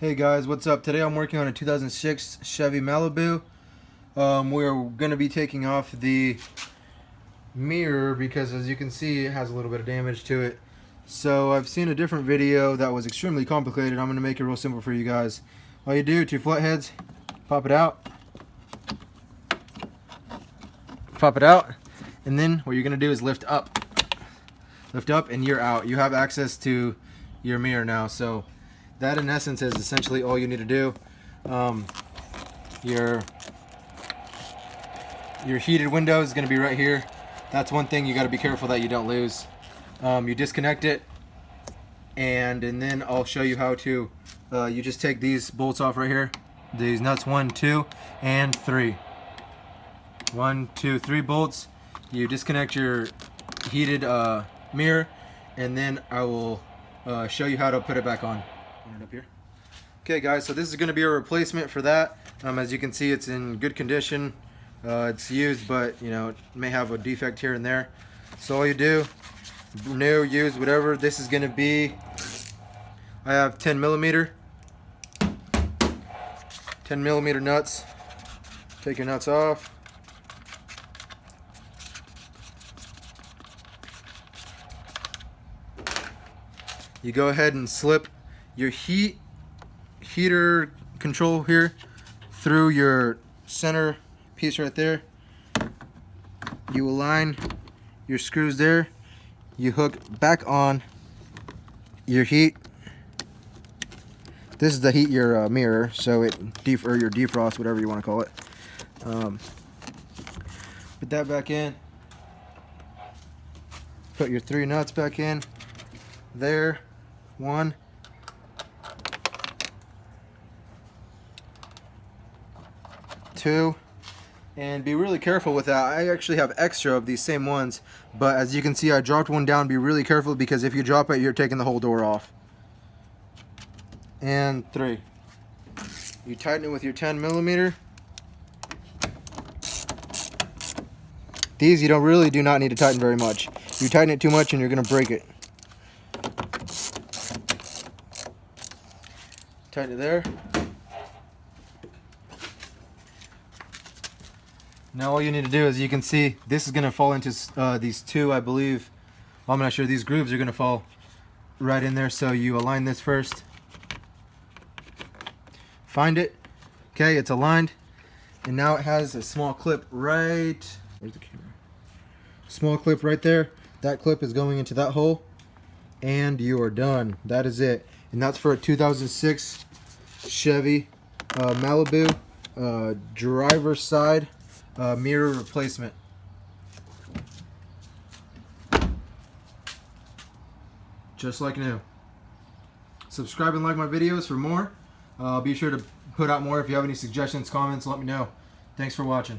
Hey guys, what's up? Today I'm working on a 2006 Chevy Malibu. We're going to be taking off the mirror because, as you can see, it has a little bit of damage to it. So I've seen a different video that was extremely complicated. I'm going to make it real simple for you guys. All you do, two flatheads, pop it out, and then what you're going to do is lift up, and you're out. You have access to your mirror now. So that in essence is essentially all you need to do. Your heated window is going to be right here. That's one thing you got to be careful that you don't lose. You disconnect it, and then I'll show you how to. You just take these bolts off right here. These nuts, 1, 2, and 3. 1, 2, 3 bolts. You disconnect your heated mirror, and then I will show you how to put it back on. It up here. Okay guys, so this is going to be a replacement for that. As you can see, it's in good condition. It's used, but you know, it may have a defect here and there. So all you do, new, used, whatever, this is going to be, I have 10 millimeter nuts. Take your nuts off. You go ahead and slip your heater control here through your center piece right there. You align your screws there. You hook back on your heat. This is to heat your mirror, so it or your defrost, whatever you want to call it. Put that back in. Put your 3 nuts back in. There, 1. 2, and be really careful with that. I actually have extra of these same ones, but as you can see, I dropped one down. Be really careful, because if you drop it, you're taking the whole door off. And 3. You tighten it with your 10 millimeter. These you do not need to tighten very much. You tighten it too much and you're going to break it. Tighten it there. Now all you need to do is, you can see, this is going to fall into these 2, I believe. Well, I'm not sure. These grooves are going to fall right in there. So you align this first. Find it. Okay, it's aligned. And now it has a small clip right... Where's the camera? Small clip right there. That clip is going into that hole. And you are done. That is it. And that's for a 2006 Chevy Malibu driver's side mirror replacement. Just like new. Subscribe and like my videos for more. Be sure to put out more. If you have any suggestions, comments, let me know. Thanks for watching.